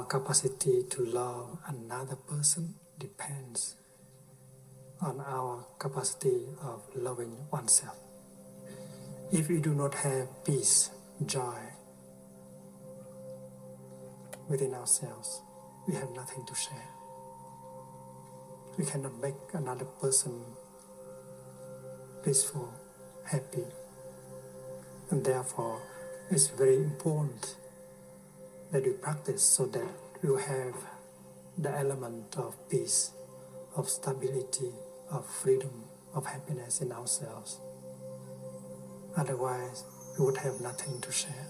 capacity to love another person depends on our capacity of loving oneself. If we do not have peace, joy within ourselves, we have nothing to share. We cannot make another person peaceful, happy. And therefore, it's very important that we practice so that we will have the element of peace, of stability, of freedom, of happiness in ourselves. Otherwise, we would have nothing to share.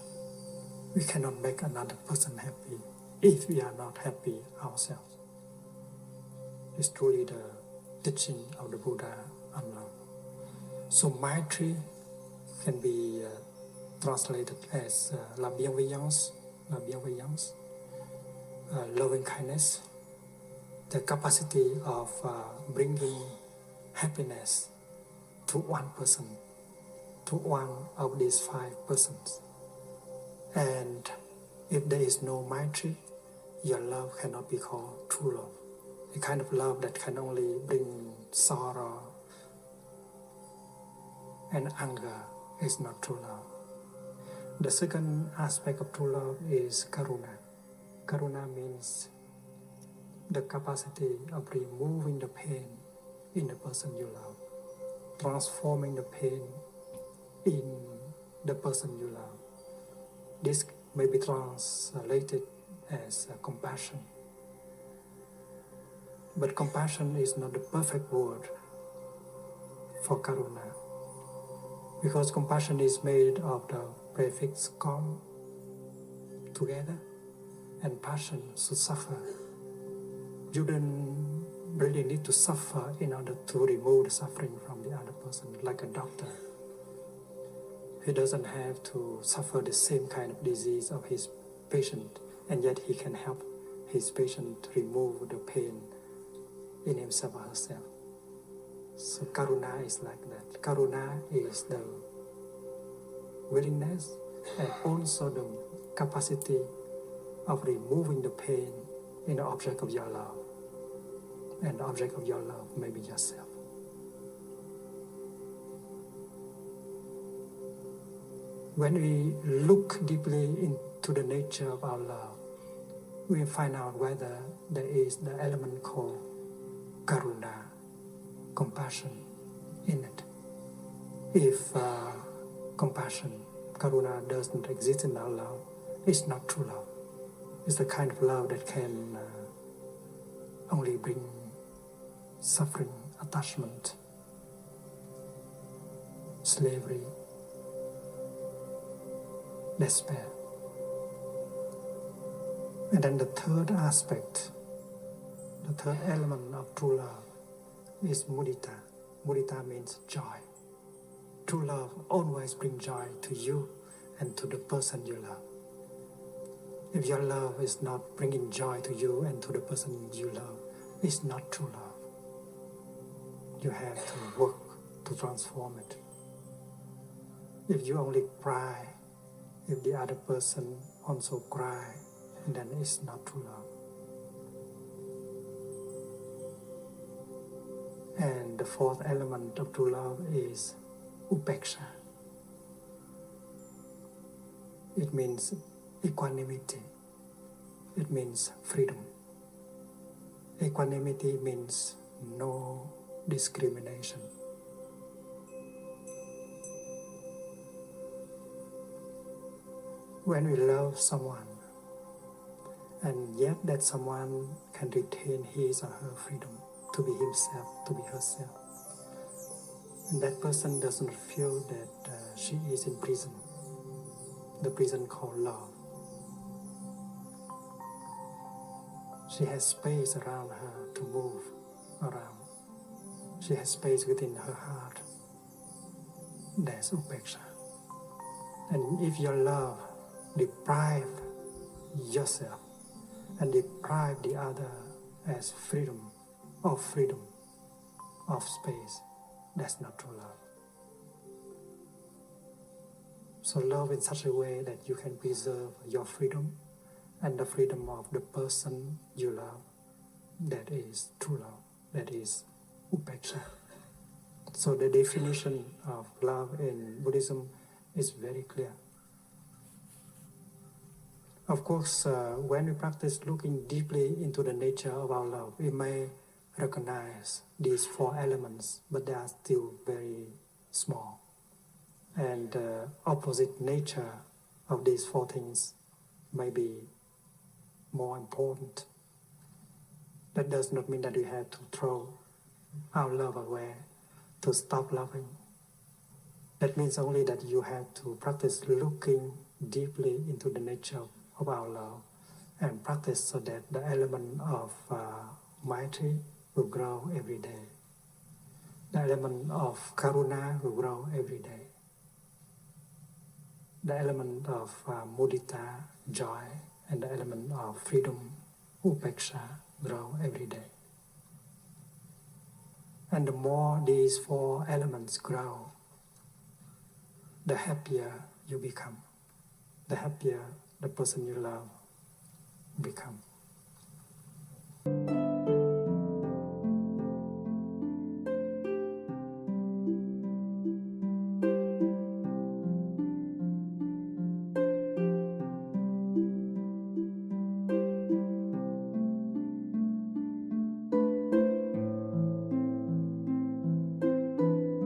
We cannot make another person happy if we are not happy ourselves. It's truly the teaching of the Buddha on love. So Maitri can be translated as la bienveillance, loving kindness, the capacity of bringing happiness to one person, to one of these 5 persons. And if there is no Maitri, your love cannot be called true love. A kind of love that can only bring sorrow and anger is not true love. The second aspect of true love is karuna. Karuna means the capacity of removing the pain in the person you love, transforming the pain in the person you love. This may be translated as compassion. But compassion is not the perfect word for karuna, because compassion is made of the prefix kom, together, and passion, to suffer. You don't really need to suffer in order to remove the suffering from the other person, like a doctor. He doesn't have to suffer the same kind of disease of his patient, and yet he can help his patient remove the pain in himself or herself. So karuna is like that. Karuna is the willingness and also the capacity of removing the pain in the object of your love. And the object of your love may be yourself. When we look deeply into the nature of our love, we find out whether there is the element called karuna, compassion in it. If compassion, karuna doesn't exist in our love, it's not true love. It's the kind of love that can only bring suffering, attachment, slavery, despair. And then the third aspect, the third element of true love is mudita. Mudita means joy. True love always brings joy to you and to the person you love. If your love is not bringing joy to you and to the person you love, it's not true love. You have to work to transform it. If you only cry, if the other person also cry, then it's not true love. And the fourth element of true love is upeksha. It means equanimity. It means freedom. Equanimity means no discrimination. When we love someone, and yet that someone can retain his or her freedom to be himself, to be herself, and that person doesn't feel that she is in prison, the prison called love. She has space around her to move around. She has space within her heart. That's upeksha. And if your love deprive yourself and deprive the other as freedom, of space, that's not true love. So love in such a way that you can preserve your freedom and the freedom of the person you love. That is true love. That is upeksha. So the definition of love in Buddhism is very clear. Of course, when we practice looking deeply into the nature of our love, we may recognize these four elements, but they are still very small. And the opposite nature of these four things may be more important. That does not mean that we have to throw our love away, to stop loving. That means only that you have to practice looking deeply into the nature of our love and practice so that the element of Maitri will grow every day. The element of Karuna will grow every day. The element of mudita, joy, and the element of freedom, upeksha, grow every day. And the more these four elements grow, the happier you become, the happier the person you love become.